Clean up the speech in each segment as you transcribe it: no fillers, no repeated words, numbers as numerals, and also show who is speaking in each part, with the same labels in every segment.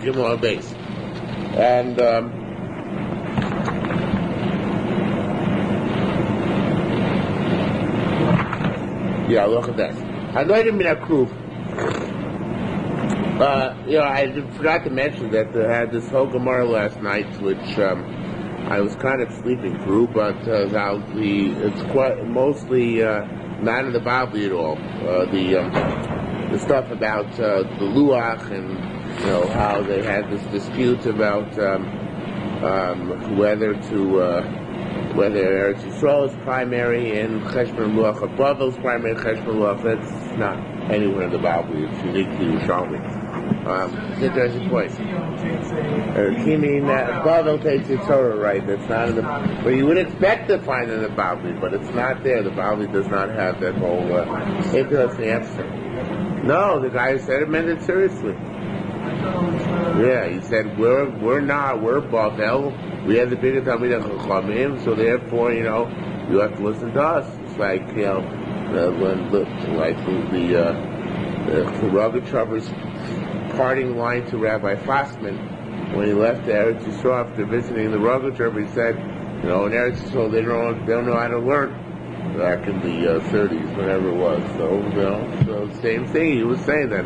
Speaker 1: Gimel base. And look at that. I know I didn't mean that crew. I forgot to mention that I had this whole Gemara last night, which I was kind of sleeping through, but it's quite mostly not in the Bible at all. The stuff about the Luach and how they had this dispute about whether Eretz Yisrael is primary in Cheshbon Luach or Bavel is primary in Cheshbon Luach. That's not anywhere in the Bible. It's unique to Yerushalmi. It's an interesting point. Bavel takes the Torah, right? That's not in the. But you would expect to find it in the Bible, but it's not there. The Bible does not have that whole interesting answer. No, the guy who said it meant it seriously. Yeah, he said we're Bavel. We have the bigger Talmidei Chachamim, so therefore, you have to listen to us. It's like, when the Rogachover's parting line to Rabbi Fassman when he left Eretz Yisrael after visiting the Rogachover, he said, in Eretz Yisrael they don't know how to learn. Back in the 30s, whatever it was. So same thing. He was saying that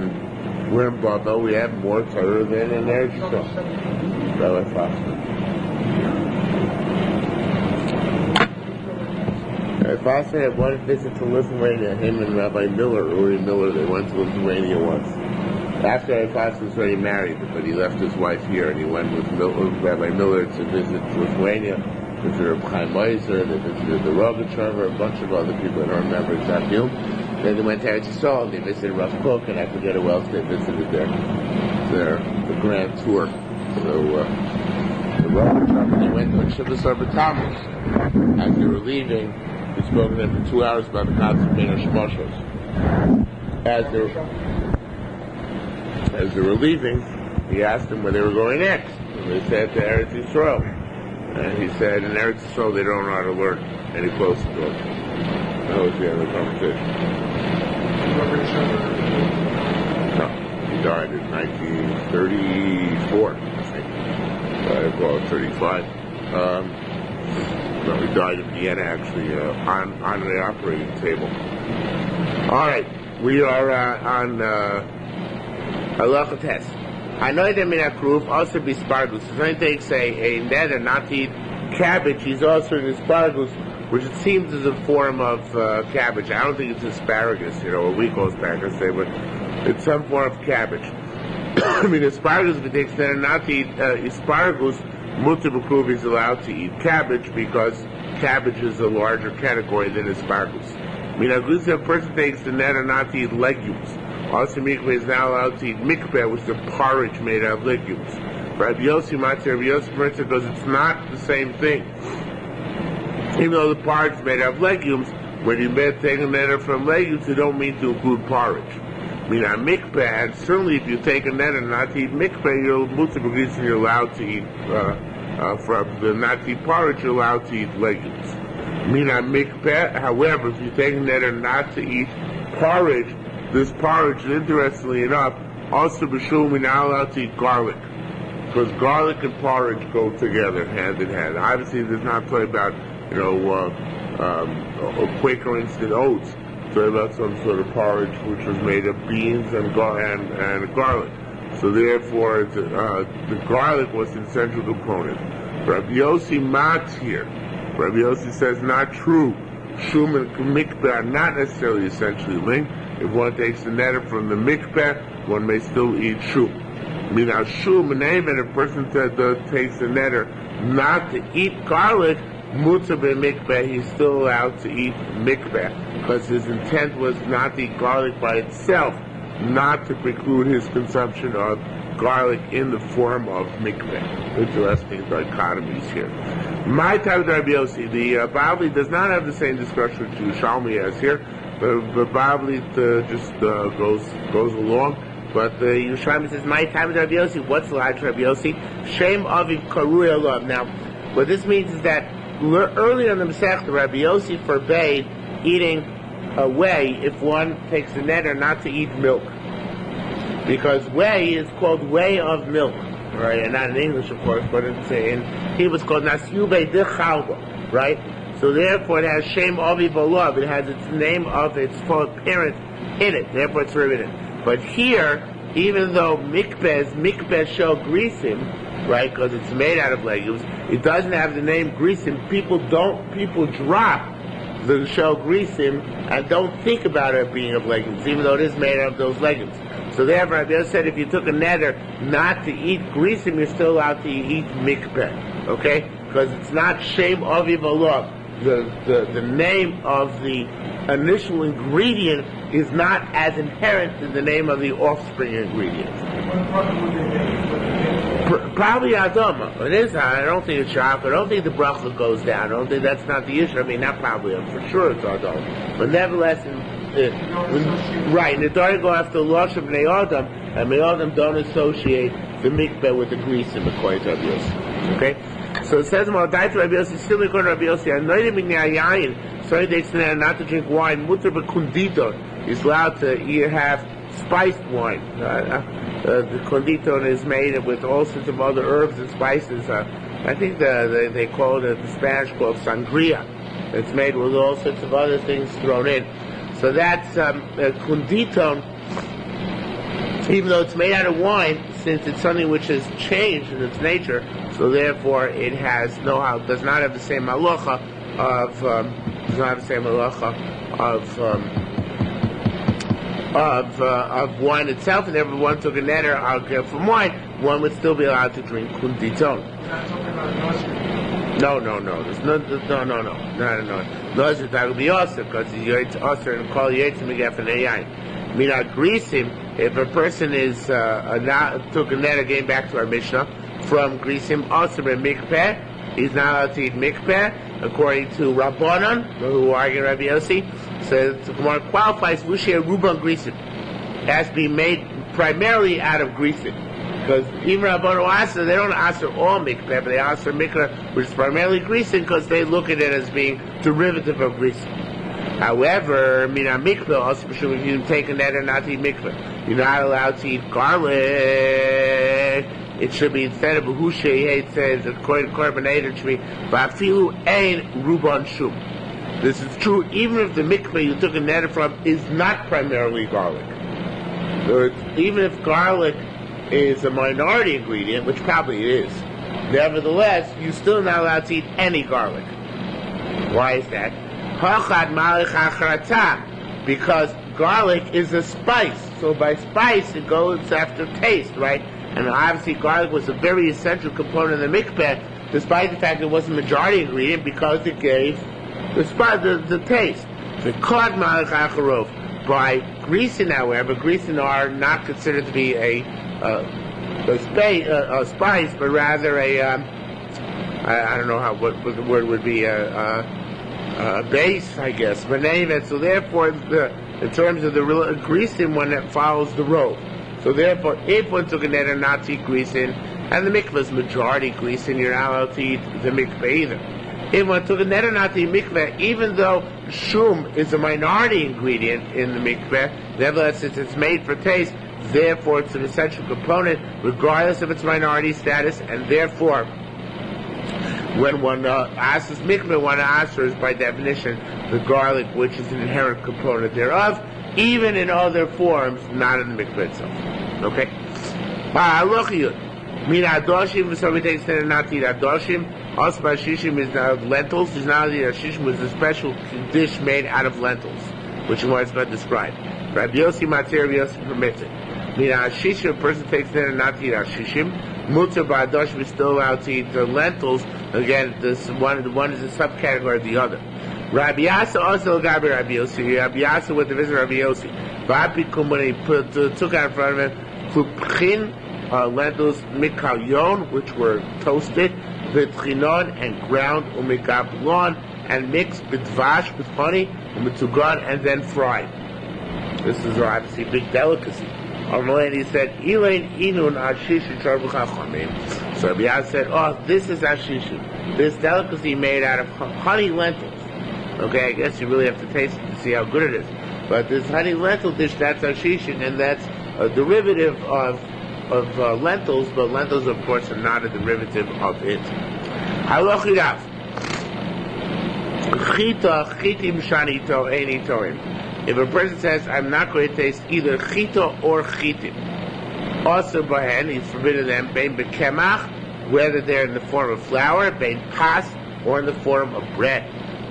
Speaker 1: we're in Bavel, we have more Torah than in Eretz Yisrael. Rabbi Fassman. Fassman had one visit to Lithuania. Him and Rabbi Uri Miller, they went to Lithuania once. After Rabbi Fassman was already married, but he left his wife here, and he went with Rabbi Miller to visit Lithuania. They visited Chaim Meiser, they visited the Rogachover, a bunch of other people. I don't remember exactly whom. Then they went to Eretz Yisrael, they visited Rav Kook, and I forget who else they visited the grand tour. So the Rogachover, they went to Shiva Sarba Tammuz. As they were leaving, we spoke to them for 2 hours about the concept of Bein Hashmashos. As they were leaving, he asked them where they were going next. And they said to Eretz Yisrael. And he said, in Eretz Yisrael they don't know how to learn. And he closed the door. That was the end of the conversation. No, he died in 1934, I think. Well, 35. No, he died in Vienna, actually, on the operating table. All right, we are on Halacha Test. I know that may not prove also be spargus. If somebody takes a neder not to eat cabbage, he's also in asparagus, which it seems is a form of cabbage. I don't think it's asparagus, what we call asparagus, but it's some form of cabbage. I mean, asparagus, if he takes neder not to eat asparagus, Mutar B'Kruv is allowed to eat cabbage because cabbage is a larger category than asparagus. I mean, if a person takes the neder not to eat legumes, also mikveh is now allowed to eat mikveh, which is a porridge made out of legumes. Rabbi Yossi goes, it's not the same thing. Even though the porridge is made out of legumes, when you take a neder from legumes, you don't mean to include porridge. I mean, on mikveh, and certainly if you take a neder not to eat mikveh, you're allowed to eat, from the not to eat porridge, you're allowed to eat legumes. I mean, on mikveh, however, if you take a neder not to eat porridge, this porridge, interestingly enough, also b'shul, we're not allowed to eat garlic. Because garlic and porridge go together, hand in hand. Obviously, there's not talking about, Quaker instant oats. Talking about some sort of porridge which was made of beans and garlic. So therefore, the garlic was an essential component. Rabbi Yossi Matz here. Rabbi Yossi says, not true. Shum and mikveh are not necessarily essentially linked. If one takes the neder from the mikveh, one may still eat shum. I mean, now shum and even if a person takes the neder not to eat garlic, mutar b'mikveh, he's still allowed to eat mikveh because his intent was not to eat garlic by itself, not to preclude his consumption of garlic in the form of mikveh. Interesting dichotomies here. My type of Rabbi Yossi, the Bavli does not have the same discussion to Yerushalmi as here. The Bavli just goes along. But the Yerushalmi says, my time with Rabbi Yossi, what's the lie to Rabbi Yossi? Shem aviv karui alav. Now, what this means is that earlier in the Masech, the Rabbi Yossi forbade eating whey if one takes the neder not to eat milk.
Speaker 2: because whey is called whey of milk, right? And not in English, of course, but he was called Nasyube de Chalba, right? So therefore it has Shem Avi V'Lav. It has its name of its parent in it. Therefore it's forbidden. But here, even though mikveh shel grisim, right, because it's made out of legumes, it doesn't have the name grisim. People drop the shel grisim and don't think about it being of legumes, even though it is made out of those legumes. So therefore, Rabbi Yossi said if you took a neder not to eat grisim, you're still allowed to eat mikveh, okay? Because it's not Shem Aviv Alav. The name of the initial ingredient is not as inherent in the name of the offspring ingredient. Probably Adama. It is. I don't think it's chocolate. I don't think the bracha goes down. I don't think that's not the issue. I mean, not probably. For sure it's Adama. But nevertheless, right. Nedarim go after the loss of Bnei Adam, and Bnei Adam don't associate the mikveh with the greasim according to Rabbi Yossi. Okay. So it says, "Well, died to Rabbi Yossi, still according to Rabbi Yossi. Anointed yayin, so they say not to drink wine. Mutter b'kunditon is allowed to have spiced wine. The konditon is made with all sorts of other herbs and spices. I think they call it, the Spanish called sangria. It's made with all sorts of other things thrown in. So that's konditon. Even though it's made out of wine, since it's something which has changed in its nature, so therefore it does not have the same halacha of wine itself, and therefore one took a neder from wine, one would still be allowed to drink kunditon. No. There's no. No, that would be awesome because it's awesome and call yaitz megaf and yayin. Mina grisim. If a person took a neder, getting back to our Mishnah, from grisim asur and mikveh, he's not allowed to eat mikveh, according to Rabbanan, who argue Rabbi Yossi. So the Gemara qualifies vushei ruban grisim. It has to be made primarily out of grisim. Because even Rabbanan Asur, they don't asur all mikveh, but they asur mikveh, which is primarily grisim, because they look at it as being derivative of grisim. However, mina mikveh, also if you take a neder not to eat mikveh, you're not allowed to eat garlic. It should be instead of hushei, it says according to carbonated, it should be vafilu ein ruban shum. This is true even if the mikveh you took a neder from is not primarily garlic. Or even if garlic is a minority ingredient, which probably it is, nevertheless, you're still not allowed to eat any garlic. Why is that? Because garlic is a spice. So by spice, it goes after taste, right? And obviously garlic was a very essential component of the mikveh, despite the fact it wasn't a majority ingredient, because it gave the taste. By greasing, however, greasing are not considered to be a spice, but rather I don't know what the word would be, base, I guess. But anyway, so therefore, in terms of the greasing, one that follows the road. So therefore, if one took a neder not to eat greasing, and the mikveh is majority greasing, you're not allowed to eat the mikveh either. If one took a neder not to eat mikveh, even though shum is a minority ingredient in the mikveh, nevertheless, since it's made for taste, therefore it's an essential component, regardless of its minority status, and therefore, when one asks mikveh, one answers by definition the garlic, which is an inherent component thereof, even in other forms, not in the mikveh itself. Okay? Mina adoshim, so we take standard not to eat adoshim. Also, shishim is lentils. It's not the shishim was a special dish made out of lentils, which is what it's going to describe. Rabbi Yossi Matir, Rabbi Yossi permits it. Mina shishim, a person takes standard not to eat shishim. Mutter ba'adoshim is still allowed to eat the lentils. Again, the one is a subcategory of the other. Rabbi Yasa also Gabi Rabbi Yossi. Rabbi Yasa went to visit Rabbi Yossi. Vapikum, when he took out in front of him, klupchin, lentils mikalyon, which were toasted, v'tchinon, and ground, umikablon, and mixed b'dvash, with honey, umitugan, and then fried. This is obviously a big delicacy. He said, Elaine inun ashishu charbu chachamim. So Rabbi Yasa said, this is ashishu. This delicacy made out of honey lentils. Okay, I guess you really have to taste it to see how good it is. But this honey lentil dish, that's ashishu, and that's a derivative of lentils, but lentils, of course, are not a derivative of it. Halachidav. Chita chitim shanito eini torim. If a person says, I'm not going to taste either chita or chitim, also bahen, he's forbidden them, bein bekemach, whether they're in the form of flour, bein pas, or in the form of bread.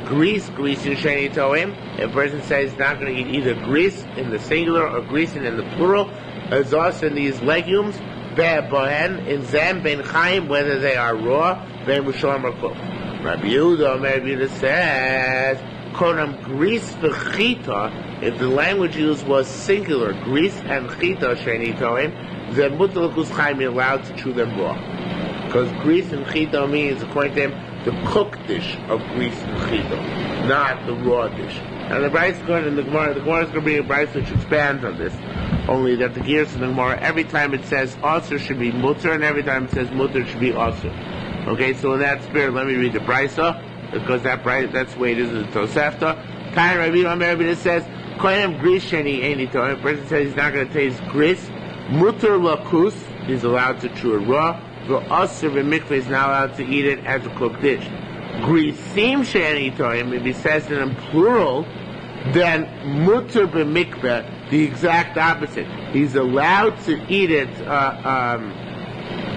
Speaker 2: Grease in sheni toim. If a person says he's not going to eat either grease in the singular or grease in the plural, as also in these legumes, be'bohen, in zem, bein chaim, whether they are raw, bein mushom or cooked. Rabbi Yehuda says, konam grease v'chita, if the language used was singular, grease and chita, sheni toim, then mutar l'kus chaim, you're allowed to chew them raw. Because grease and chita means, according to him, the cooked dish of grease and chita, not the raw dish. And the Bryce is going in the Gemara is going to bring a Bryce which expands on this. Only that the gears in the Gemara, every time it says also should be mutter, and every time it says mutter it should be also. Okay, so in that spirit, let me read the Brysa, because that's the way it is in the Tosefta. Kind of Rabbi it says, koinem grease sheni eini toim. A person says he's not going to taste grease. Mutter lakus, he's allowed to chew it raw. The Asr v'mikveh is not allowed to eat it as a cooked dish. Grisim sheni toim, if he says it in plural, then mutter b'mikveh, the exact opposite. He's allowed to eat it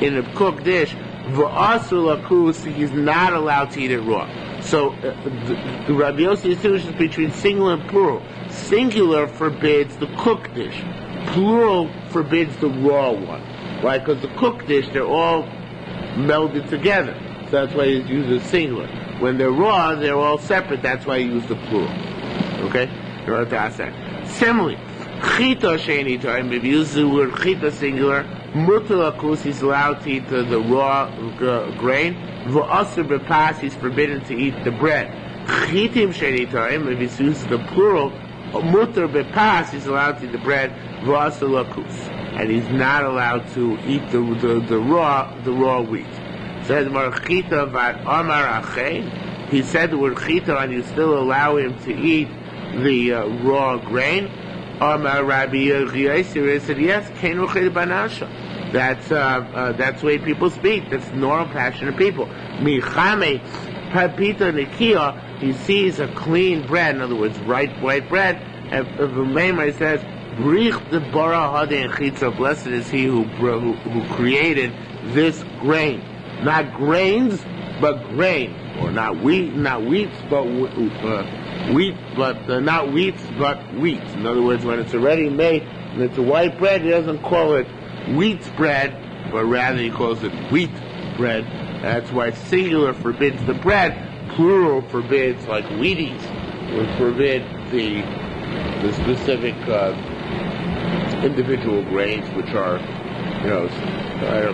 Speaker 2: in a cooked dish. V'asr lakus, he's not allowed to eat it raw. So the Rabbi Yossi distinguishes between singular and plural. Singular forbids the cooked dish. Plural forbids the raw one. Why? Because the cooked dish, they're all melded together. So that's why you use the singular. When they're raw, they're all separate. That's why you use the plural. Okay? Similarly, chita sheni toim, if you use the word chita singular, mutar lakus, he's allowed to eat the raw grain. V'asr b'pas, he's forbidden to eat the bread. Chitim sheni toim, if he uses the plural, mutar b'pas, he's allowed to eat the bread. V'asr lakus. And he's not allowed to eat the raw wheat. Says Marchita vat Amar Achein. He said the word chita, and you still allow him to eat the raw grain. Amar Rabbi Yehuda said yes, Kain Ruchid Banasha. That's the way people speak. That's normal, passionate people. Michame Papita Nikia. He sees a clean bread, in other words, white bread. And the Maimai says, blessed is he who created this grain. Not grains, but grain. Or not wheat, but wheat, but not wheat, but wheat. In other words, when it's already made and it's a white bread, he doesn't call it wheat bread, but rather he calls it wheat bread. That's why singular forbids the bread, plural forbids, like Wheaties, would forbid the specific individual grains, which are,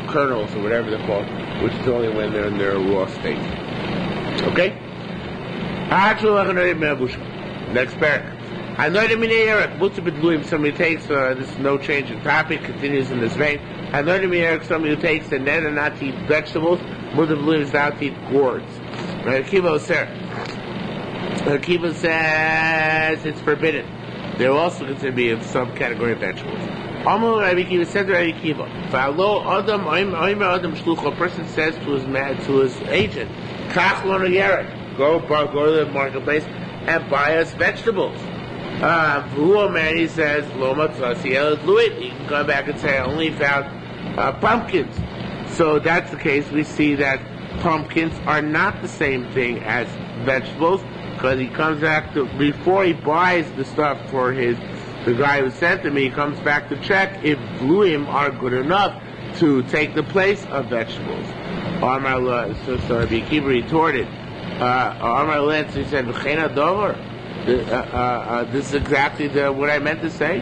Speaker 2: kernels or whatever they're called, which is only when they're in their raw state. Okay? Next paragraph. Somebody takes, this is no change in topic, continues in this vein. Somebody who takes the net and not to eat vegetables, is not to eat gourds. Akiva says it's forbidden. They're also considered to be a subcategory of vegetables. Rabbi Kiva said to Rabbi Kiva, a person says to his agent, go to the marketplace and buy us vegetables. He says, he can come back and say, I only found pumpkins. So that's the case. We see that pumpkins are not the same thing as vegetables, because he comes back to, before he buys the stuff for the guy who sent him, he comes back to check if bluim are good enough to take the place of vegetables. So Rabbi Akiva retorted, he said, this is exactly what I meant to say.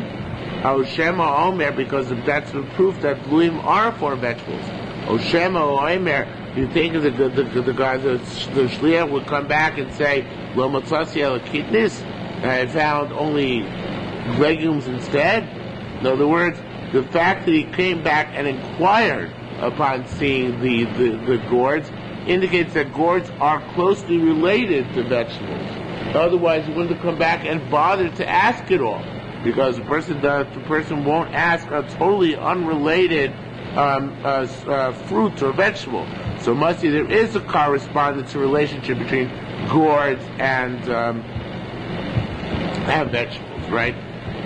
Speaker 2: Oshema Omer, because that's the proof that bluim are for vegetables. Oshema Omer, you think of the guy, the shliach would come back and say, Lo matzasi el kitnis, I found only legumes instead. In other words, the fact that he came back and inquired upon seeing the gourds indicates that gourds are closely related to vegetables. Otherwise, he wouldn't have come back and bothered to ask it all. because the person won't ask a totally unrelated fruit or vegetable. So must be there is a correspondence, a relationship between gourds and vegetables, right?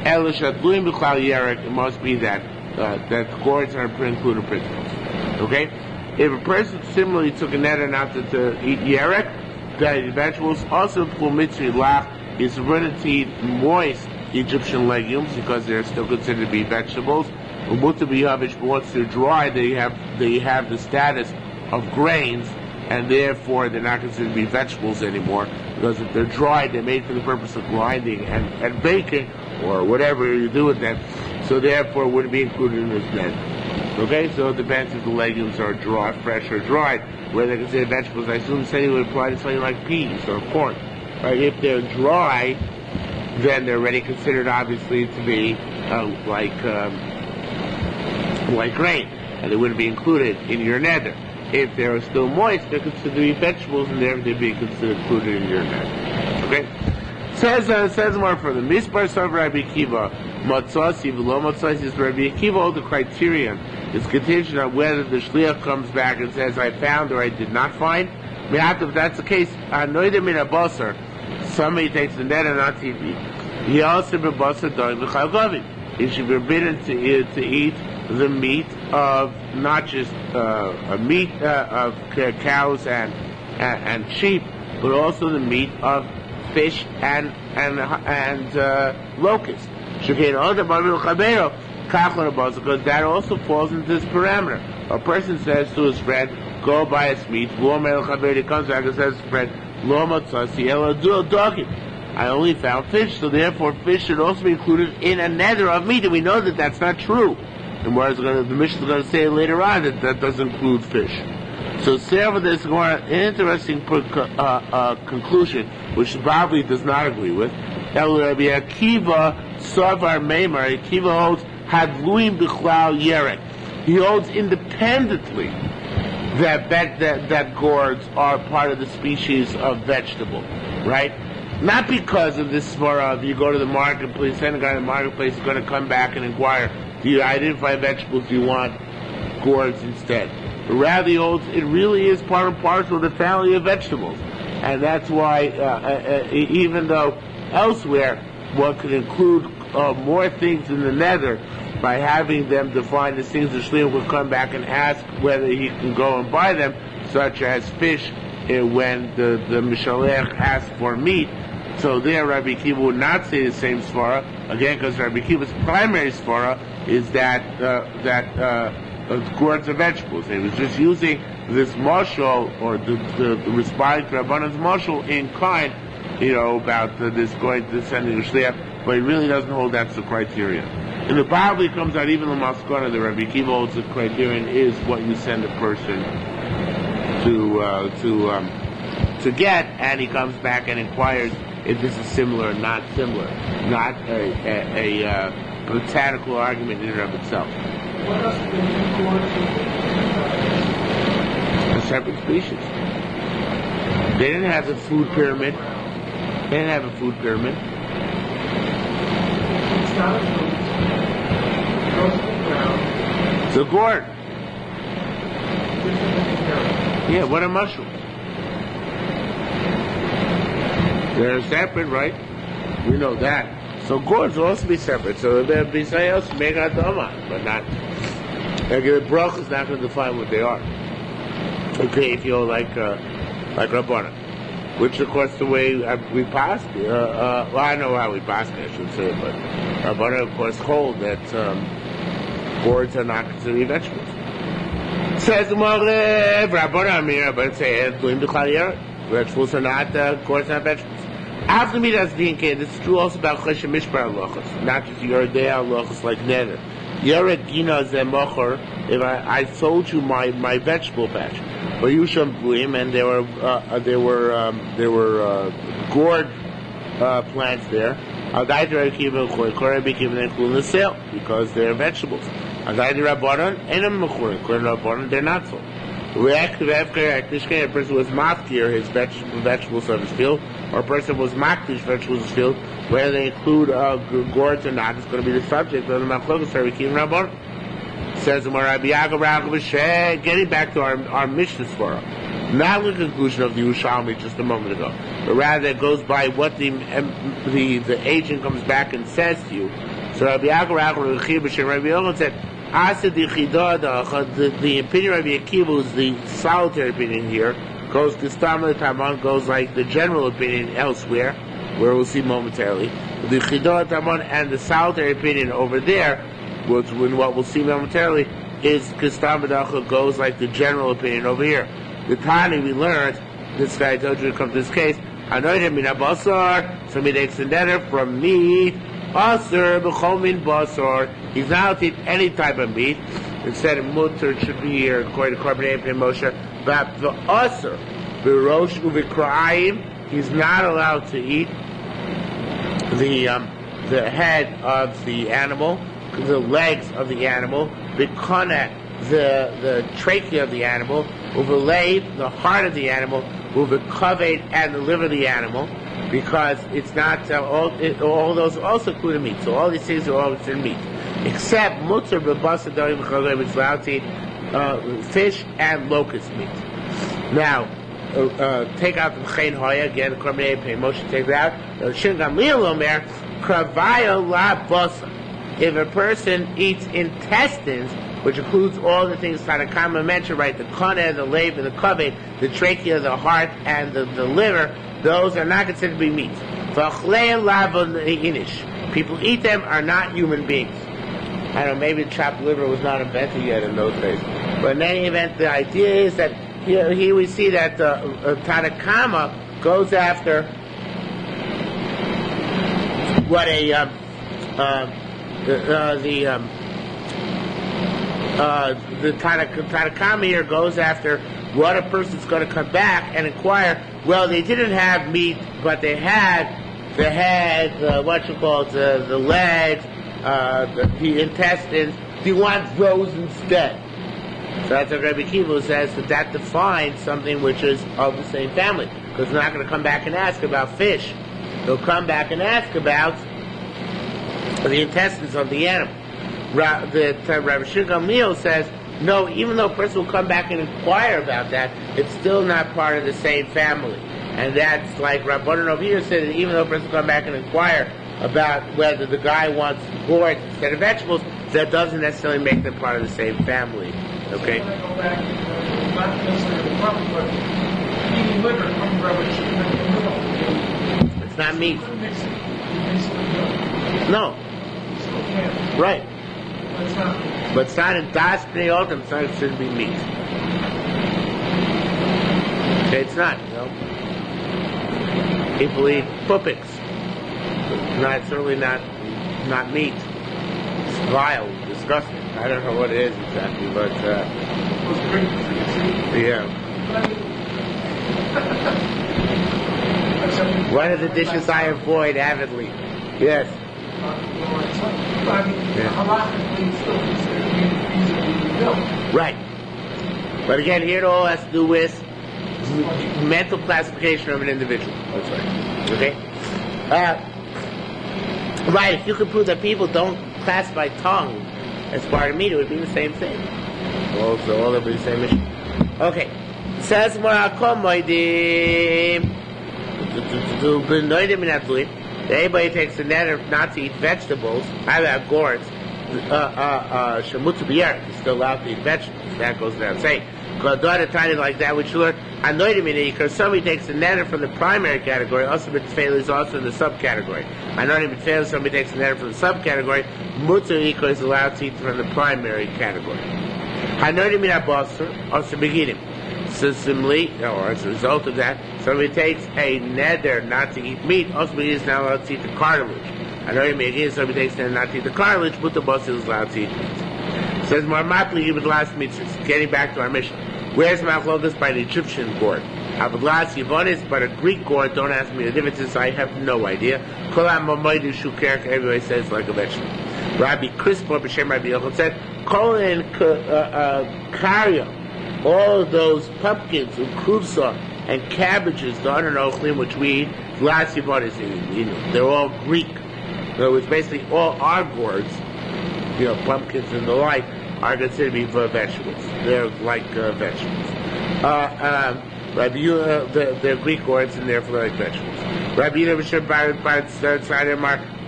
Speaker 2: It must be that gourds are included principles. Okay? If a person similarly took a neder not to eat yerek, the vegetables also pull mitzvah lach is running to eat moist Egyptian legumes because they're still considered to be vegetables. But once they're dry, they have the status of grains, and therefore they're not considered to be vegetables anymore. Because if they're dried, they're made for the purpose of grinding and baking, or whatever you do with them. So therefore, it wouldn't be included in this net. Okay, so it depends if the legumes are dry, fresh or dried. Whether they're considered vegetables, I assume say would apply to something like peas or corn. Right? If they're dry, then they're already considered obviously to be like grain, and they wouldn't be included in your neder. If they're still moist, they're considered to be vegetables, and therefore they'd be considered included in your neder. Okay? Says more further. Mispar Sav Rabbi Akiva, Matzasi, V'lo Matzasi is Rabbi Akiva. The criterion is contingent on whether the shliach comes back and says, I found or I did not find. If that's the case, Noida Min Abasar, somebody takes the neder not to eat. He also be basar doing the chalgavim. He should be forbidden to eat the meat of not just meat of cows and sheep, but also the meat of fish and locusts. Because that also falls into this parameter. A person says to his friend, go buy us meat. He comes back and says to his friend, I only found fish, so therefore fish should also be included in a neder of meat, and we know that that's not true. And whereas the Mishnah is going to say later on that doesn't include fish. So Sarah, there's an interesting conclusion, which probably does not agree with. Rabbi Akiva Savar Meimar, Akiva holds Hadluim Bichlal Yerek. He holds independently that gourds are part of the species of vegetable, right? Not because of this svara, if you go to the marketplace, and the guy in the marketplace is going to come back and inquire, do you identify vegetables, do you want gourds instead? But rather he holds it really is part and parcel of the family of vegetables. And that's why, even though elsewhere one could include more things in the neder by having them define as things the shliach will come back and ask whether he can go and buy them, such as fish, when the mishalech asks for meat. So there Rabbi Akiva would not say the same svara, again because Rabbi Akiva's primary svara is that gourds are vegetables. He was just using this mashal, or the responding to Rabbanan's mashal in kind, about this going to sending a shliach, but he really doesn't hold that's the criterion. And the Bible comes out, even the Maskana, the Rabbi Akiva holds the criterion is what you send a person to get, and he comes back and inquires if this is similar or not similar, not a botanical argument in and of itself. A separate species. They didn't have a food pyramid. It's a gourd. Yeah, what a mushroom. They're separate, right? We know that. So gourds will also be separate. So there'll be something else to make out but not. The brach is not going to define what they are. Okay, if you're like Rabbana, which of course the way we pass. Well, I know how we pass, I should say, but Rabbana of course hold that gourds are not considered vegetables. Says the Maghreb, Rabbana Amir, but say vegetables are not gourds, not vegetables. After me, that's the incase. This is true also about Cheshem Mishpar halachas, not just Yerodei halachas like Neder. Yered Gina Zemocher. If I sold you my vegetable patch, or Yusham Bluim, and there were gourd plants there. I'll die to Akiva Choy became included in the sale because they're vegetables. I'll die to Rabbanon and a Mechur. Rabbanon, they're not so. A person was mafkir his vegetables of his field, or a person was makdish vegetables of his field, whether they include gourds or not, is going to be the subject of the Machlokes Rabbi Akiva and Rabbanan. Says Rabbi Yaakov, getting back to our Mishnah Svara, not the conclusion of the Yerushalmi just a moment ago, but rather it goes by what the agent comes back and says to you. So Rabbi Yaakov, Rabbi Yochanan said, the opinion of Rabbi Akiva is the solitary opinion here, goes Gestama Taman, goes like the general opinion elsewhere, where we'll see momentarily. The Chidah Taman and the solitary opinion over there, which what we'll see momentarily, is Gestama goes like the general opinion over here. The Tani we learned, this guy told you to come to this case, Anointed Mina Basar, somebody takes a netter from meat, Asur, B'chol Min Basar, he's not allowed to eat any type of meat. Instead of mutter, it should be here, according to Korban and Moshe, but the Asur, B'rosh U'V'Kra'ayim, he's not allowed to eat the head of the animal, the legs of the animal, the kona, the trachea of the animal, uvelay, the heart of the animal, uvekaved, and the liver of the animal, because it's not all those also include meat. So all these things are all in meat, except mutzar b'basa darim v'chagay, which is allowed to eat fish and locust meat. Now, take out the Chayin Hoya again. The Korban Pei Moshe takes it out. Shin Gamliel Omer Kravayo La Basa. If a person eats intestines, which includes all the things Tanakama mentioned, right? The kana, the lave, the kaved, the trachea, the heart, and the liver, those are not considered to be meat. People eat them, are not human beings. I don't know, maybe chopped liver was not invented yet in those days. But in any event, the idea is that here we see that Tanakama goes after what the Tanakama here goes after what a person's going to come back and inquire. Well, they didn't have meat, but they had the head, the legs, the intestines. Do you want those instead? So that's what Rabbi Akiva says, that defines something which is of the same family. Because they're not going to come back and ask about fish. They'll come back and ask about the intestines of the animal. Rabbi Gamliel says, no, even though a person will come back and inquire about that, it's still not part of the same family. And that's like Rabbanan over here said, that even though a person will come back and inquire about whether the guy wants gourds instead of vegetables, that doesn't necessarily make them part of the same family. Okay?
Speaker 3: So go back, not necessarily the problem, but eating liver comes from
Speaker 2: It's not meat.
Speaker 3: Mix it.
Speaker 2: No.
Speaker 3: You still can.
Speaker 2: Right.
Speaker 3: But it's not.
Speaker 2: But it's not in Das B'nai Otam, it's not, it shouldn't be meat. Okay, it's not, you know. People eat pupiks. It's certainly not meat. It's vile, disgusting. I don't know what it is exactly, but yeah. One of the dishes I avoid avidly. Yes. Right. But again, here it all has to do with mental classification of an individual. That's right. Okay? Right, if you could prove that people don't classify tongue as part of meat, it would be the same thing. Also, all would be the same issue. Okay. Says anybody takes a net not to eat vegetables, I have gourds, is still allowed to eat vegetables. That goes without saying. Daughter tiny like that, which learn because somebody takes a netter from the primary category, also B'tfeil is also in the subcategory. B'tfeil, somebody takes a netter from the subcategory, Mutter is allowed to eat from the primary category. Also beginning. So similarly, or as a result of that, somebody takes a neder not to eat meat, also is now allowed to eat the cartilage. Again, somebody takes a neder not to eat the cartilage, but the boss is allowed to eat meat. Says Marmatli with last mitzvahs. Getting back to our mission. Where's Machlokas by the Egyptian gourd? Avaglas Yavonis, but a Greek gourd, don't ask me the differences, I have no idea. Kolam Mamaydu Shukerk, everybody says like a vegetable. Rabbi Crispo, B'Shem Rabbi Yochel said, Kolan Karya, all of those pumpkins, ukuvsa, and cabbages, the unknown which we eat, They're all Greek. In other words, basically all our gourds, pumpkins and the like, are considered to be vegetables. They're like vegetables. Rabbi Yehuda, they're Greek gourds and therefore like vegetables. Rabbi Yehuda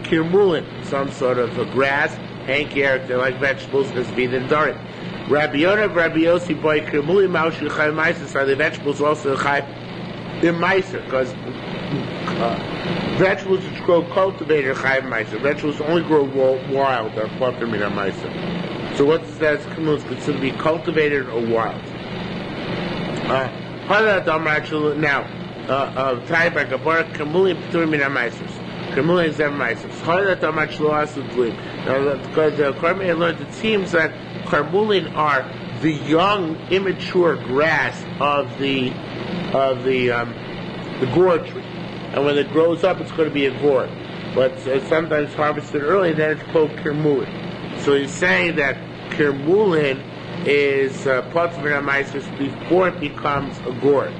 Speaker 2: kirmulin, some sort of a grass, hankier, they're like vegetables, as be the Nedarim. Rabbi Yehuda, Rabbi Yossi, boy, kirmulin maushi chai meiser, are the vegetables also chai in meiser, because vegetables which grow cultivated are chai meiser. Vegetables only grow wild, are potter min meiser. So what's that? It's considered to be cultivated or wild. Now, type like a bar, Kamuli Pturim in Amaisers. Kamuli is Amaisers. Now, because Carmel learned, it seems that Carmulin are the young, immature grass of the gourd tree. And when it grows up, it's going to be a gourd. But sometimes harvested early, then it's called Kirmulin. So he's saying that Kirmulin is Potvin HaMaisers before it becomes a gourd.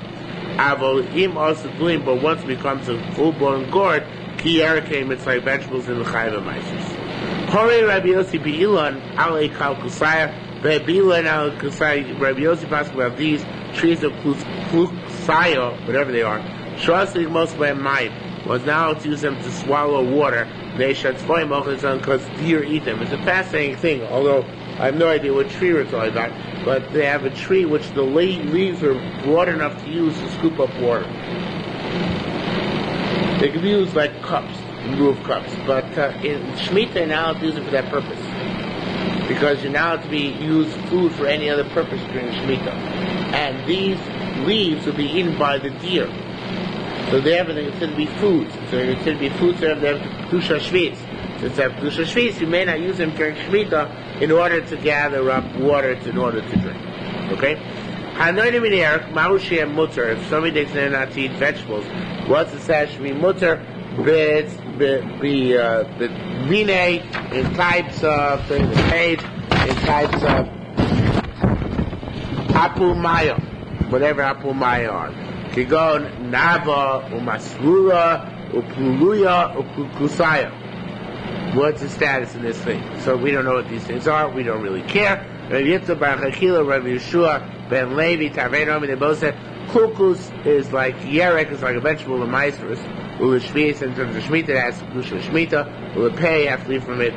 Speaker 2: Avolim also doing, but once it becomes a full-blown gourd, Ki Yerakim, it's like vegetables in the Chayv HaMaisers. Hore Rabbi Yossi Be'ilan, Ale Kal Kusaya, Be'ilan Al Kusaya, Rabbi Yossi talks about these trees of Kusaya, whatever they are, Shasli most by mine, was now to use them to swallow water. They should spoil because deer eat them. It's a fascinating thing, although I have no idea what tree we're talking about, but they have a tree which the leaves are broad enough to use to scoop up water. They can be used like cups, in lieu of cups, but in Shemitah you're not allowed to use it for that purpose, because you're not allowed to use food for any other purpose during Shemitah. And these leaves will be eaten by the deer. So they're considered to be foods. So they're considered to be foods that have Kedusha Shvitz. Since they have Kedusha Shvitz, you may not use them during Shemitah in order to gather up water in order to drink. Okay? If somebody takes an not to eat vegetables, what's the status should be mutter? Mine in types of the page, in types of Apul Maya, whatever Apul Maya are. Kigon, Nava, Umasrura, Upuluya, Ukusaya. What's the status in this thing? So we don't know what these things are. We don't really care. Rabbi Yitzchak Bar Chachila, Rabbi Yeshua, Ben Levi, Tavenom, they both said Kukus is like Yerek, is like a vegetable in Maestros. Ula Shmita, in terms of Shemitah, it has Kedusha Shemitah. Ula Pei, you have to leave from it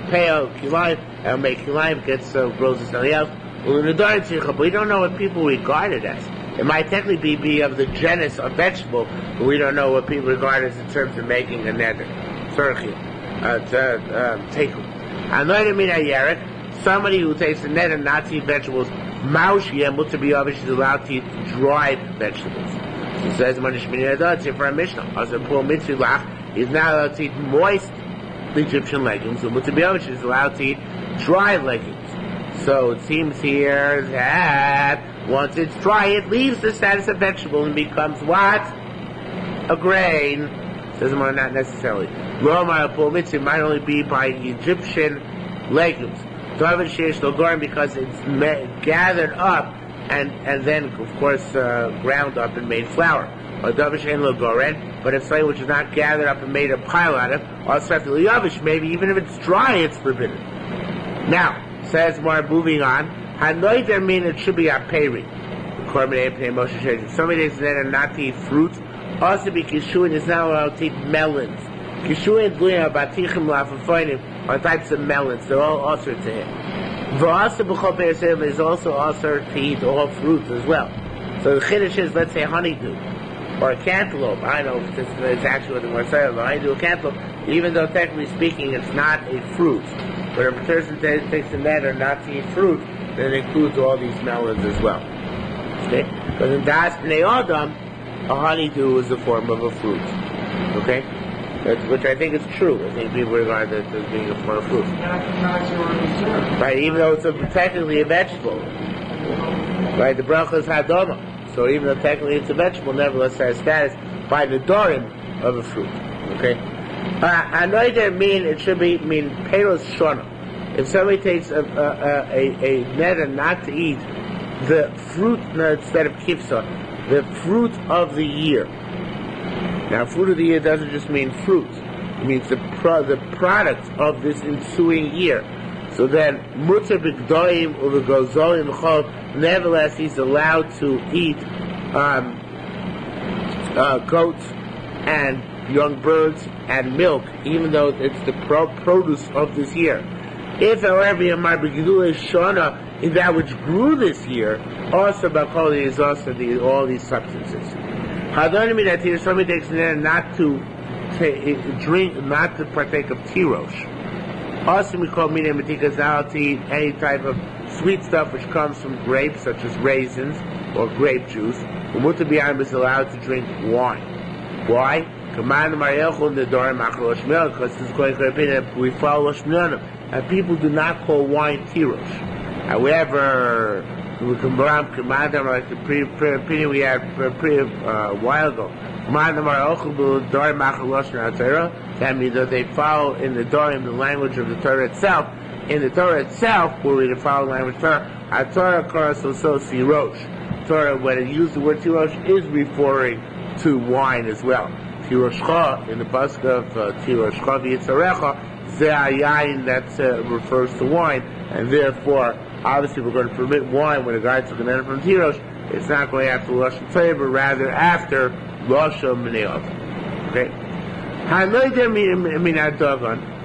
Speaker 2: Peo, Kilayim, and make Kilayim, gets grows something else. Ula Nedarim Tzricha, but we don't know what people regard it as. It might technically be of the genus of vegetable, but we don't know what people regard as in terms of making a neder. Tekum. Anointed mina yerek, somebody who takes a neder not to eat vegetables, maushiyah mutabiyavish is allowed to eat dried vegetables. It says, it's for a Mishnah. As a poor mitzvah, he's not allowed to eat moist Egyptian legumes, so mutabiyavish is allowed to eat dried legumes. So it seems here that once it's dry, it leaves the status of vegetable and becomes what? A grain. Says more, not necessarily. Roma mitzvah might only be by Egyptian legumes. Because it's gathered up and then, of course, ground up and made flour. Or but if something which is not gathered up and made a pile out of, maybe even if it's dry, it's forbidden. Now, says more, moving on. Hanoider mean it should be a peri. If somebody is there not to eat fruit, also be kishuin is not allowed to eat melons. Kishuin are types of melons. They're all usher to him. Is also usher to eat all fruits as well. So the chiddush is, let's say, honeydew or a cantaloupe. I don't know if this is actually what the word says. Honeydew, a cantaloupe, even though technically speaking it's not a fruit. But if a person takes a neder not to eat fruit, then it includes all these melons as well. Okay? Because in Das B'nai Adam, a honeydew is a form of a fruit. Okay? Which I think is true. I think people regard it as being a form of fruit. Right? Even though it's technically a vegetable. Right? The bracha is hadoma. So even though technically it's a vegetable, nevertheless has status by the Nedarim of a fruit. Okay? Anoider mean it should be peros shona. If somebody takes a neder not to eat the fruit instead of kifsa, the fruit of the year. Now, fruit of the year doesn't just mean fruit. It means the product of this ensuing year. So then, mutar b'gdoim u'v'gozolim v'chol. Nevertheless, he's allowed to eat goats and young birds and milk, even though it's the produce of this year. If, however, Yamar b'gidulei shana, in that which grew this year, also b'kol is also all these substances. Hadonim that here somebody takes not to drink, not to partake of tirosh. Also, we call mina matikas now to eat any type of sweet stuff which comes from grapes, such as raisins or grape juice. Umuta b'yam is allowed to drink wine. Why? Command Marielchon the Nedarim because this is going to opinion we follow Shmionim, and people do not call wine tirosh. However, we can command them like the opinion we had a while ago. That means that they follow in the Nedarim the language of the Torah itself. In the Torah itself, where we follow the language of Torah, Torah koras also tirosh. Torah, when it used the word tirosh, is referring to wine as well. Tiroshcha, in the pasuk of Tiroshcha v'yitzarecha, ze hayayin, that refers to wine, and therefore, obviously, we're going to permit wine when a guy took an edit from tirosh. It's not going after Lashon Torah, but rather after Lashon Nedarim. Okay.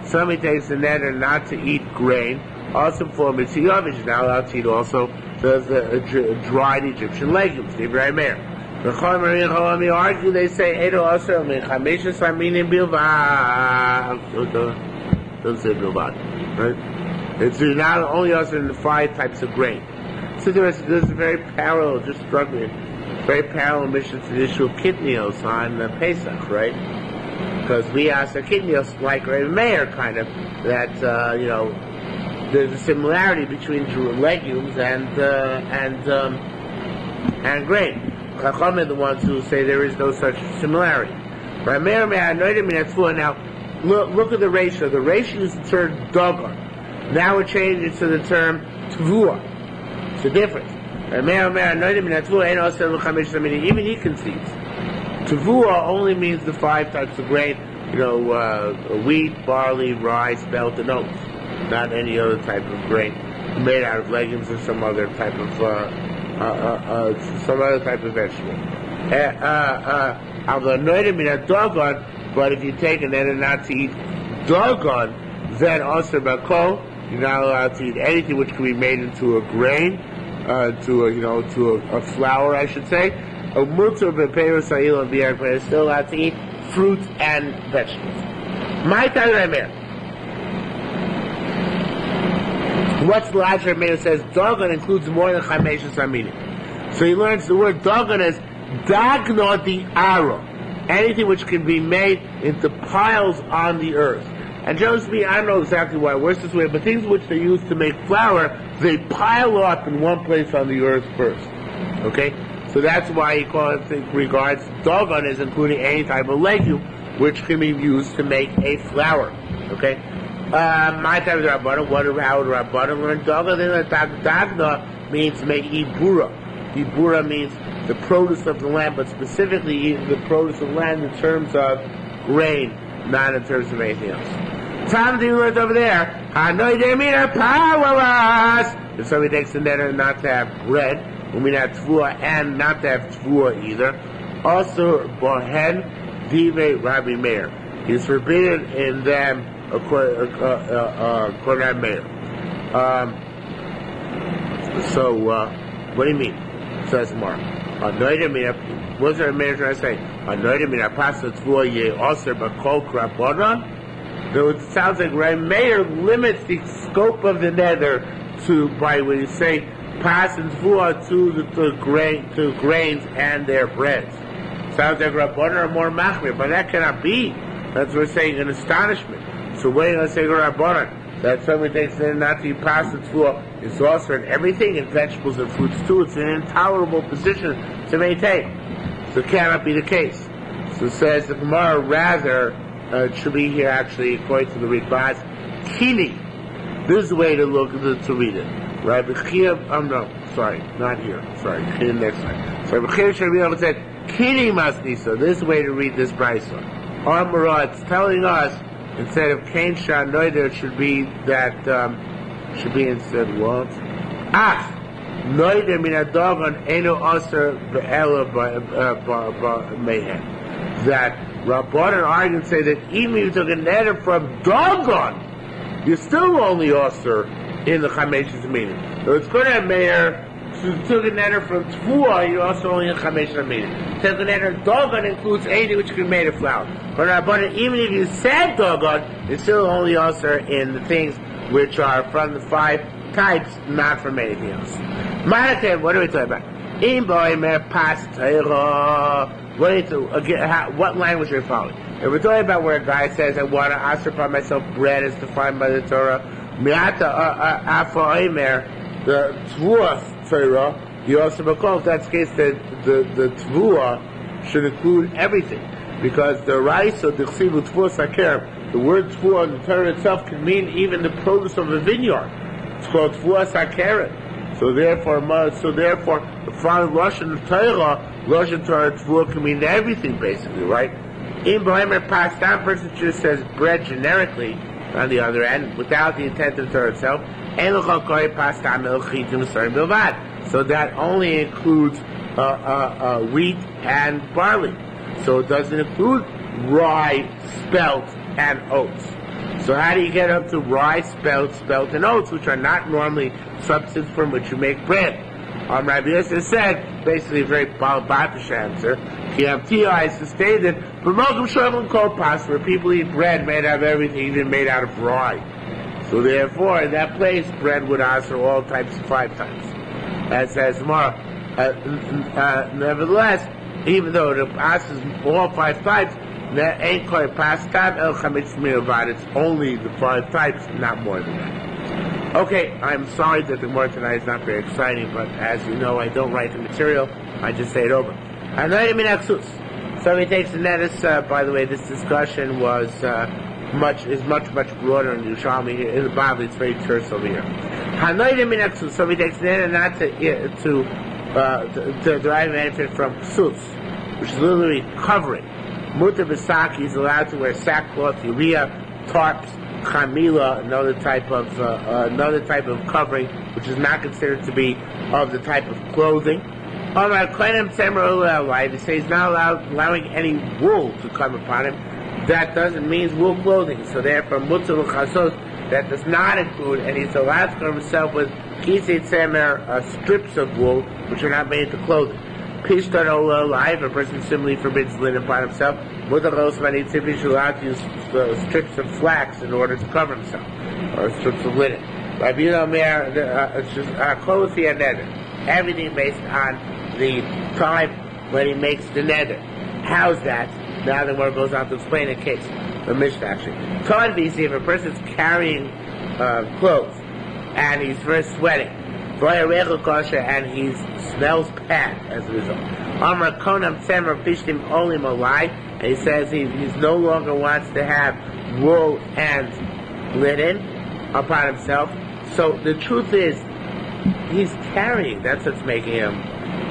Speaker 2: Somebody takes the neder not to eat grain, also for mitzvah, is not allowed to eat also the dried Egyptian legumes. The Ibrahim Meir. The Chachamim argue. They say Edo also mechameshes aminim bilvad. Don't say bilvad, right? It's not only also in the 5 types of grain. So there's a very parallel, just struggling, very parallel mission to the issue of kidneys on Pesach, right? Because we ask a kidneys like Rabbi Meir, kind of, that, there's a similarity between legumes and grain. Chachamim are the ones who say there is no such similarity. Rabbi Meir, now, look at the ratio. The ratio is the term dogon. Now it changes to the term tvua. It's the difference. Even he concedes. Tvua only means the 5 types of grain, wheat, barley, rye, spelt, and oats. Not any other type of grain made out of legumes or some other type of vegetable. But if you take an edit not to eat dogon, then also bakol, you're not allowed to eat anything which can be made into a grain, to a flour, I should say. You're still allowed to eat fruit and vegetables. My time, what's the logic? Meir says dogon includes more than chameshes aminim. So he learns the word dogon as dagno di aro, anything which can be made into piles on the earth. And generally speaking, I don't know exactly why it works this way, but things which they use to make flour, they pile up in one place on the earth first. Okay? So that's why he regards dogon as including any type of legume which can be used to make a flour. Okay? My type of Rabbanan, how would Rabbanan learn dogon? Then dagna means make ibura. Ibura means the produce of the land, but specifically the produce of the land in terms of grain, not in terms of anything else. Time to learn over there. If somebody takes the neder not to have bread, not tvua, and not to have tvua either. Also, bohen dive Rabbi Meir. He's forbidden in them according to Meir. What do you mean? Says Mark. What's our Meir trying to say? It sounds like Rabbi Meir limits the scope of the nether by when you say pas and tvua to grains and their breads. Sounds like Rabbanan are more machmir, but that cannot be. That's what we're saying in astonishment. So what are you going to say to Rabbanan? That somebody takes the not to eat pas and tvua is also in everything, in vegetables and fruits too. It's an intolerable position to maintain. So it cannot be the case. So it says the Gemara rather it should be here actually according to the Ritbaz Kini. This is the way to read it. Right? sorry, not here. Sorry, next line. So Bechir Shabbat said, Kini Masnisa. This is the way to read this brisa. Amara, it's telling us instead of Kain Shah Noider, it should be that should be instead what? Ach Noider min adogon eno aser be'ela mehen. That Rabban and Argan say that even if you took a neder from dogon, you're still only aser in the Chamesh's meaning. So it's going to have Meir. So you took a neder from Tvua, you're also only in Chamesh's meaning. Took a neder dogon includes 80, which can be made of flour. But even if you said dogon, it's still only also in the things which are from the 5 types, not from anything else. Ma'atev, what are we talking about? In boimer pas teira. What language are we following? If we're talking about where a guy says, I want to ascertify myself bread as defined by the Torah, mi'ata afa oimer, the tvua Torah, you also recall if that's the case that the tvua should include everything. Because the rice or the chsivu tvua saker, the word tvua in the Torah itself can mean even the produce of a vineyard. It's called tvua saker. So therefore, the following Russian Torah tvua can mean everything basically, right? In Bohemer Pastam, person just says bread generically on the other end, without the intent of the Torah itself. So that only includes wheat and barley. So it doesn't include rye, spelt, and oats. So how do you get up to rye, spelt, and oats, which are not normally substances from which you make bread? Rabbi Yosef said, basically a very balbatish answer, is to state that where people eat bread made out of everything, even made out of rye. So therefore, in that place, bread would answer all types 5 times. As says Mar. Nevertheless, even though it answers all 5 types, it's only the 5 types, not more than that. Okay, I'm sorry that the Gemara tonight is not very exciting, but as you know, I don't write the material, I just say it over. So he takes the netis, by the way, this discussion was much broader in Yerushalmi. In the Bible, it's very terse over here. So he takes the netis not to derive benefit from ksus, which is literally covering. Muta Besaki is allowed to wear sackcloth, urea, tarps, chamila, another type of covering, which is not considered to be of the type of clothing. He says he's not allowing any wool to come upon him. That doesn't mean wool clothing. So therefore, muta l'chasos, that does not include, and he's allowed to cover himself with kisei tzemer, strips of wool, which are not made into clothing. Pishtar alive, a person similarly forbids linen upon himself. Mutaros manitzivish allowed to use strips of flax in order to cover himself, or strips of linen. Rabbi Yomer, everything based on the time when he makes the neder. How's that? Now the word goes on to explain a case, the Mishnah actually. If a person's carrying clothes and he's very sweating, and he smells bad as a result. And he says he no longer wants to have wool and linen upon himself. So the truth is, he's carrying. That's what's making him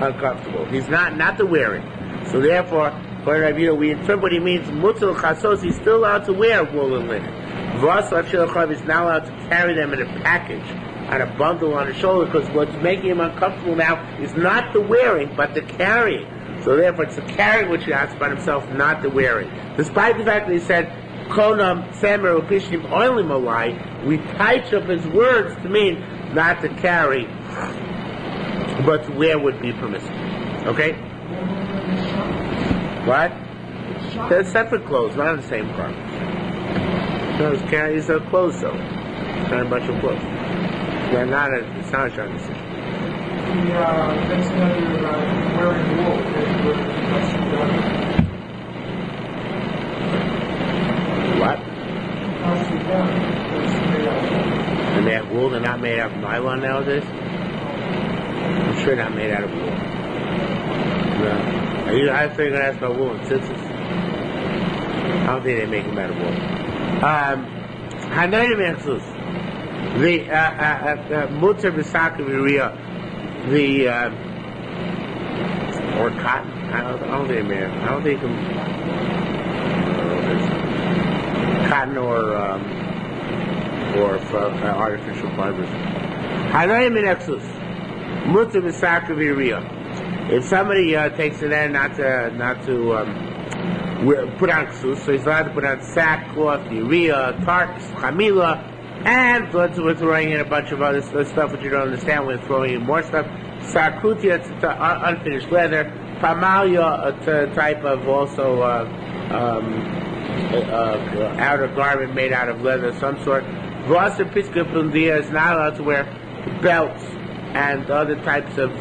Speaker 2: uncomfortable. He's not the wearing. So therefore, we interpret what he means. Mutzal chasos, he's still allowed to wear wool and linen. He's not allowed to carry them in a package, on a bundle on his shoulder, because what's making him uncomfortable now is not the wearing, but the carrying. So therefore, it's the carrying which he asks about himself, not the wearing. Despite the fact that he said, Konam Samer Upishim Oilim Olai, we touch up his words to mean not to carry, but to wear would be permissible. Okay? What? They're separate clothes, not in the same garment. No, he's carrying his clothes though. He's carrying a bunch of clothes. It's not a short decision.
Speaker 3: That's another wearing wool.
Speaker 2: What? And they have wool, they're not made out of nylon nowadays? I'm sure not made out of wool. No. I thought you were going to ask about wool and tzitzis. I don't think they make them out of wool. The mutter b'saka v'riyah, the or cotton. I don't think, man. I don't think cotton or artificial fibers. If somebody takes an end not to put on ksus, so he's allowed to put on sackcloth, urea, tarps, chamila, and we're throwing in a bunch of other stuff which you don't understand. We're throwing in more stuff. Sarkutia, it's unfinished leather. Pamalia, a type of also outer garment made out of leather of some sort. Vasa Pisca Bundia is not allowed to wear belts and other types of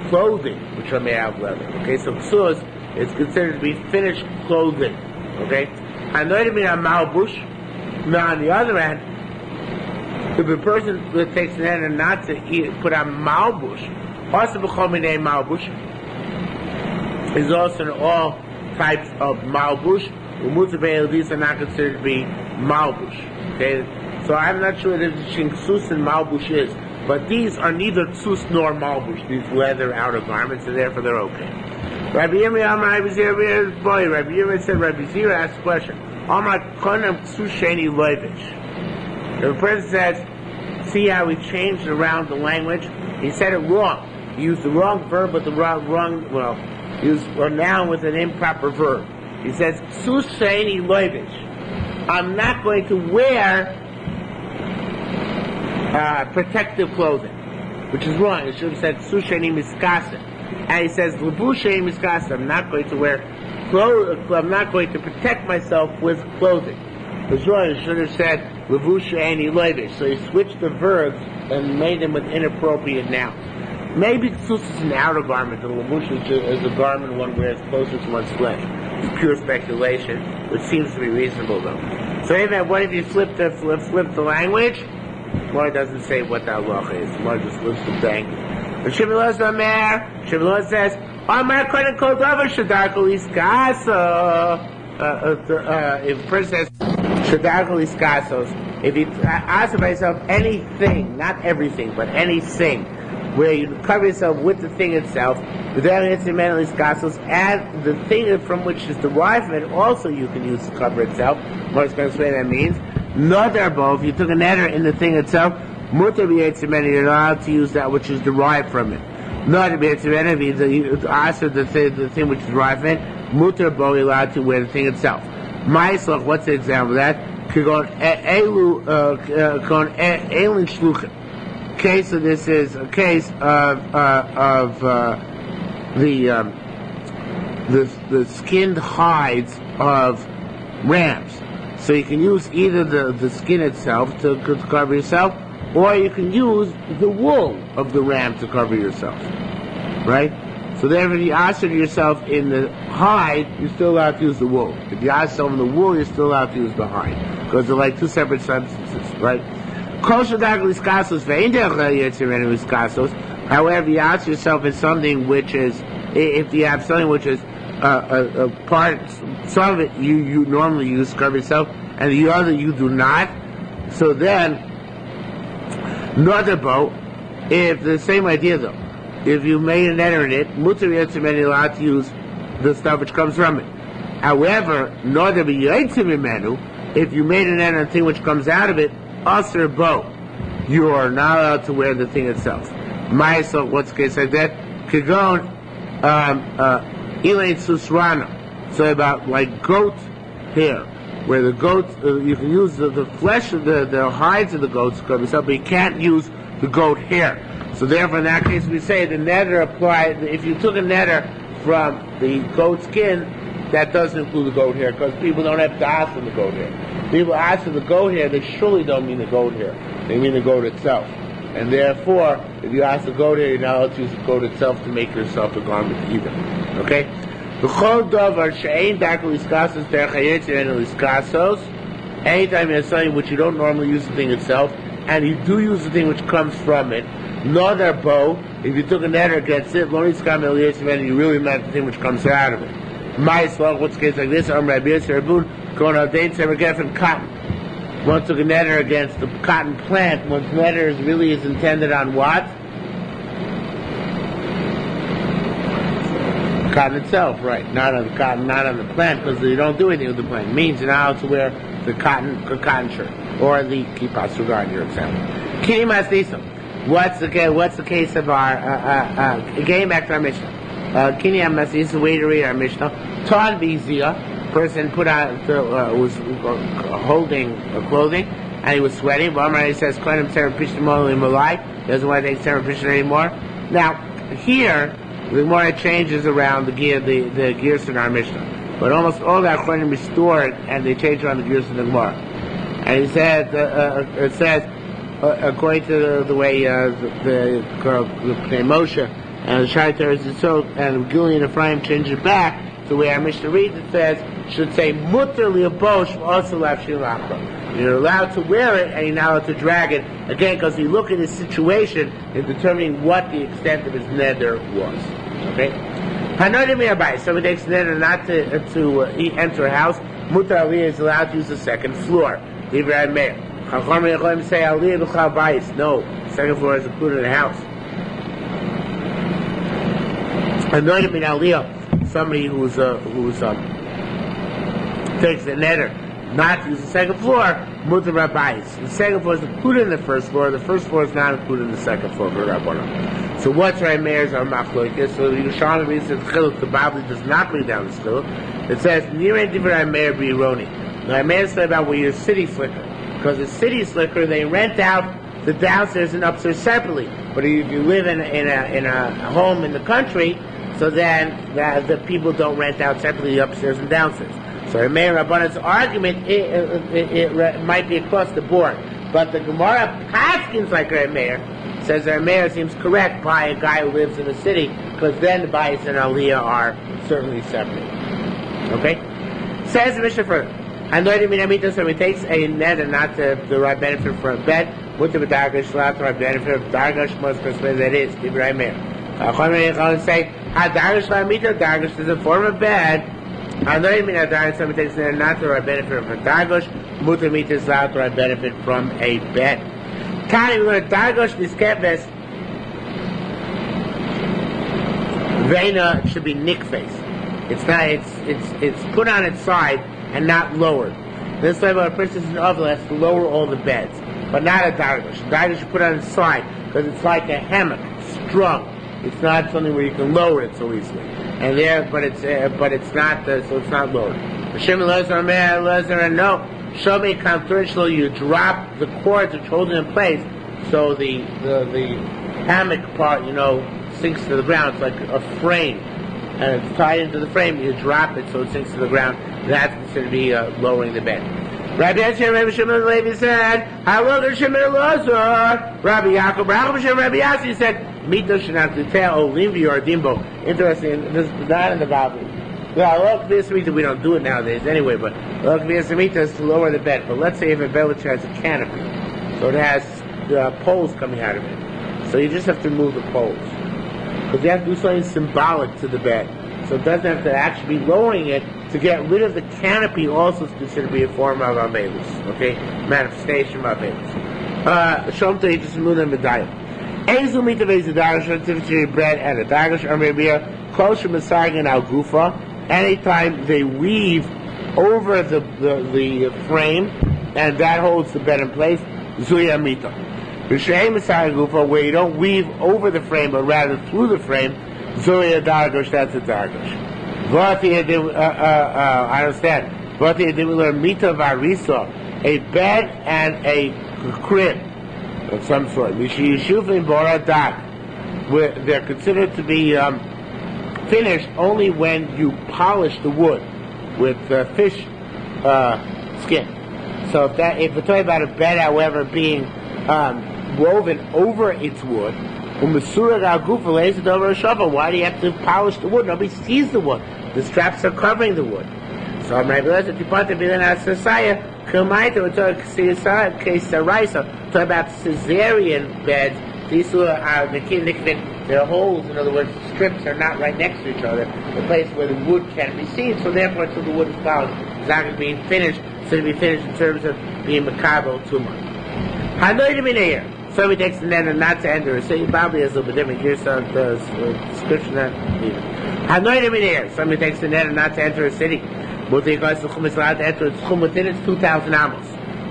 Speaker 2: clothing which are made out of leather. Okay, so ksus is considered to be finished clothing. Okay, and malbush. Now on the other hand, if a person takes an end not to put on malbush, also b'chomine malbush is also in all types of malbush. These are not considered to be malbush. Okay, so I'm not sure that ksus and malbush is, but these are neither ksus nor malbush. These leather outer garments, and therefore they're okay. Rabbi Yirmiyah said. Rabbi Zira asked a question. If a person says, see how he changed around the language? He said it wrong. He used the wrong verb with the he used a noun with an improper verb. He says, Susheni Loivish. I'm not going to wear protective clothing, which is wrong. It should have said Susheni Miskasa. And he says, Lebusheni Miskasa. I'm not going to wear clothes. I'm not going to protect myself with clothing. It should have said Levusheni Loivish. So he switched the verbs and made them with inappropriate nouns. Maybe ksus is an outer garment, and levush is a garment one wears closer to one's flesh. It's pure speculation, which seems to be reasonable though. So even what if you flip the language? Well, it doesn't say what the halacha is. Well, it just flips the thing. But Shimon says, Amar koden kol davar shadarko iskaso. If a person says shadarko iskasos, if he asks by himself anything, not everything, but anything, where you cover yourself with the thing itself, and the thing from which is derived from it also you can use to cover itself. What is going to explain that means? If you took a neder in the thing itself, you're allowed to use that which is derived from it. Not means also the thing which is derived from it, you're allowed to wear the thing itself. What's the example of that? Okay, so this is a case of the skinned hides of rams. So you can use either the skin itself to cover yourself, or you can use the wool of the ram to cover yourself. Right? So therefore, if you answer yourself in the hide, you're still allowed to use the wool. If you ask yourself in the wool, you're still allowed to use the hide, because they're like two separate substances, right? However, you ask yourself in something which is, if you have something which is a part, some of it you normally use to cover yourself, and the other you do not. So then, another boat, if the same idea though, if you made an enter in it, mutar yetzimeni allowed to use the stuff which comes from it. However, if you made an enter in the thing which comes out of it, Aser bo, you are not allowed to wear the thing itself. Ma'aseh, what's the case like that? Kagon, Elaine Susrana. So about like goat hair, where the goat, you can use the flesh of the hides of the goats to cover yourself, but you can't use the goat hair. So therefore, in that case, we say the neder applied. If you took a neder from the goat skin, that doesn't include the goat hair, because people don't have to ask for the goat hair. People ask for the goat hair, they surely don't mean the goat hair. They mean the goat itself. And therefore, if you ask the goat hair, you're not allowed to use the goat itself to make yourself a garment either. Okay? Anytime you have something which you don't normally use the thing itself, and you do use the thing which comes from it, nother bow, if you took a neder against it, you really meant the thing which comes out of it. What's the case like this? Cotton. One took a neder against the cotton plant. One's neder really is intended on what? cotton itself, right? Not on the cotton, not on the plant, because you don't do anything with the plant. It means you're not allowed to wear the cotton shirt or the kippah sugar in your example. Kini masnisam. What's the case of our getting back to our Mishnah? Kini masnisam. Way to read our Mishnah. Ton b'ziyah. Person put on was holding clothing and he was sweating. He says, "Kohen Sarah Pishin Molly Malai." Doesn't want to take Sarah Pishin anymore. Now here. The Gemara changes around the gears in our Mishnah, but almost all that Kohanim restored, and they change around the gears in the Gemara. And he said, it says, according to the way the Moshe and the Shai Teres and Gilui and Ephraim change it back to the way our Mishnah reads. It says should say Mutter liabosh also lafshilachra. You're allowed to wear it, and you're not allowed to drag it. Again, because you look at his situation in determining what the extent of his neder was. Okay? Someone takes neder not to enter a house. Mutar aliyah is allowed to use the second floor. Leave it at Meir. Chachamim say aliyah b'chal bayis. No, second floor is included in the house. Anointed min aliyah, somebody who's takes the neder not to use the second floor, mutar rabbayis. The second floor is included in the first floor. The first floor is not included in the second floor. So what's right? Meir's are machlokes. So the Yerushalmi reads that chiluk. The Bible does not bring down the chiluk. It says nirei divrei Meir b'ironi. Now Meir said about where your city slicker, because the city slicker they rent out the downstairs and upstairs separately. But if you live in a home in the country, so then the people don't rent out separately upstairs and downstairs. So Meir Rabbanan's argument it might be across the board, but the Gemara paskins like Meir says Meir seems correct by a guy who lives in the city, because then the bayis and aliyah are certainly separate. Okay, says the Mishnah further. Anointed minamita, so he takes a net and not to derive benefit from a bed. Mutter b'dargash, allowed to derive benefit of dargash, most persuaded that is Divrei Meir. Chachamim say dargash lamita, dargash is a form of bed. Anointed minadargash, somebody takes a net not to derive benefit from a dargash. Mutter mita is allowed to derive benefit from a bed. Tani, we're going to dargash niskeves. Veina should be nick face. It's not. It's put on its side and not lowered. This way, when a person is in oval, has to lower all the beds, but not a dargash. Dargash should put on its side because it's like a hammock, strung. It's not something where you can lower it so easily. And but it's not. So it's not lowered. Hashem Lezer and no. Show me controversial. You drop the cords which hold it in place, so the hammock part, sinks to the ground. It's like a frame, and it's tied into the frame. You drop it so it sinks to the ground. That's considered to be lowering the bed. Rabbi Yashem, Rabbi Shimon Levi said, "How long is Shimon Elazar?" Rabbi Yaakov, Rabbi Yassi said, "Mito shenaklitea olimvi or dimbo." Interesting. This is not in the Bible. Well, we don't do it nowadays anyway, but is to lower the bed. But let's say if a bed which has a canopy, so it has poles coming out of it. So you just have to remove the poles. Because you have to do something symbolic to the bed. So it doesn't have to actually be lowering it. To get rid of the canopy also is considered to be a form of Amelus. Okay? Manifestation of Amelus. Shom to Yitzis Muda Medayim. Ezu Mitavez the Dagash, bread and a Dagash, Armebia, Kosher Masagan Al Gufa. Anytime they weave over the frame, and that holds the bed in place, Zuya Mita. B'Sheim Masagan Gufa, where you don't weave over the frame, but rather through the frame, Zuya Dagash, that's a Dagash. I understand. Mita Varisa, a bed and a crib of some sort. They're considered to be finished only when you polish the wood with fish skin. So if we're talking about a bed, however, being woven over its wood, why do you have to polish the wood? Nobody sees the wood. The straps are covering the wood. So I'm right. If you want to be in a society, we're talking about Caesarean beds. These are they're holes. In other words, strips are not right next to each other. The place where the wood can be seen. So therefore, until the wood is polished, it's not going to be finished. It's going to be finished in terms of being makabel tumah. somebody takes the net and not to enter a city, probably has a little bit different. Here's the description that Hanoidim in here. Somebody takes the net and not to enter a city. But the Chum is allowed to enter its Chum within its 2,000 amos.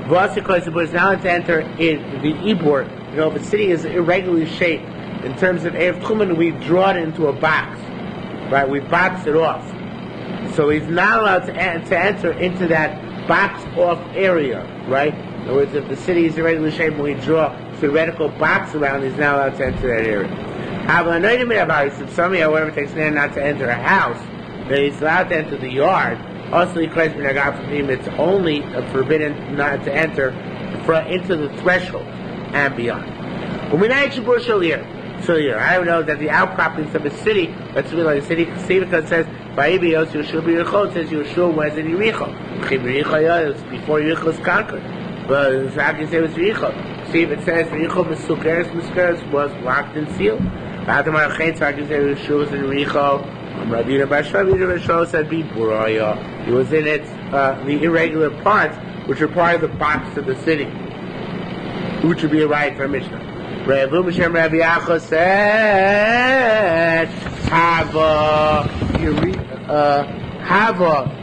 Speaker 2: Vasi Koisabur is now allowed to enter in the Ibor. You know, if a city is irregularly shaped, in terms of Erev Tchumen, we draw it into a box. Right? We box it off. So he's not allowed to enter into that box off area. Right? In other words, if the city is irregularly shaped and we draw a theoretical box around, he's not allowed to enter that area. If somebody, however, takes a net not to enter a house, then he's allowed to enter the yard. Also, it's only forbidden not to enter into the threshold and beyond. So here, I know that the outcroppings of a city, let's be like a city, see, because it says, Yerushalmi says Yerushalmi was in Yericho. Before Yericho was conquered. But how can you say it was Yericho? See, if it says Yericho was locked and sealed. I can say Yerushalmi was in Yericho. Rabbi Yerushalmi said, he was in its the irregular parts, which are part of the box of the city, which would be a right for Mishnah. Rabbi Acha said, Hava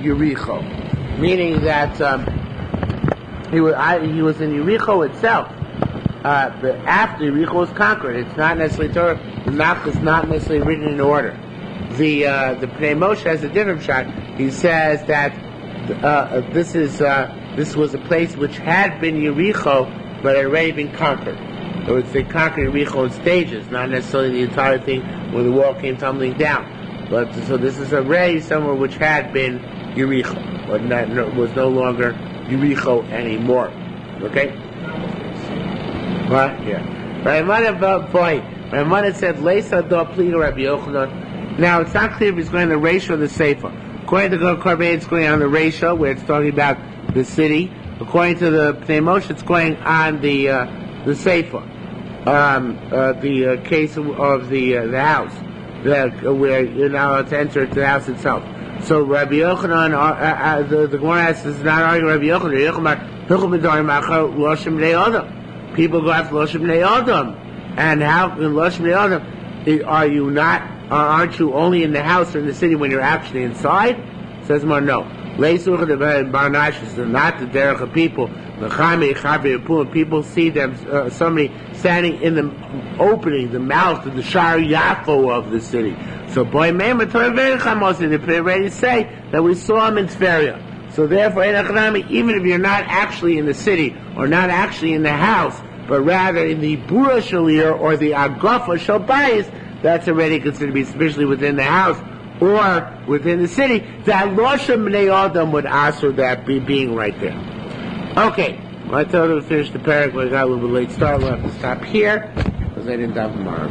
Speaker 2: Yericho, meaning that he was in Yericho itself, but after Yericho was conquered. It's not necessarily Torah. The Nach is not necessarily written in order. The Pnei Moshe has a different shot. He says that this was a place which had been Yericho, but had already been conquered. In other words, they conquered Yericho in stages, not necessarily the entire thing when the wall came tumbling down. But so this is already somewhere which had been Yericho, but was no longer Yericho anymore. Okay? What? Yeah. My mother said, "Leisa do pliga Rabbi Yochanan." Now it's not clear if it's going on the ratio or the Seifa. According to the Korban, it's going on the ratio where it's talking about the city. According to the Pnei Moshe, it's going on the Seifa, the case of the house, where you're not allowed to enter to the house itself. So Rabbi Yochanan, the Gemara asks, is not arguing Rabbi Yochanan. People go after Loshem Bnei Adam, and how in Loshem Bnei Adam aren't you only in the house or in the city when you're actually inside? Says more no. This is not the derech of people. People see them, somebody standing in the opening, the mouth of the Shar Yafo of the city. So, they already say that we saw him in Tveria. So therefore, even if you're not actually in the city, or not actually in the house, but rather in the Bura Shalir, or the Agafa Shalbayis, that's already considered to be sufficiently within the house, or within the city, that Loshem Bnei Adam would answer that being right there. Okay, I told him to finish the paragraph. I got a little bit late start. We'll have to stop here because I didn't have tomorrow.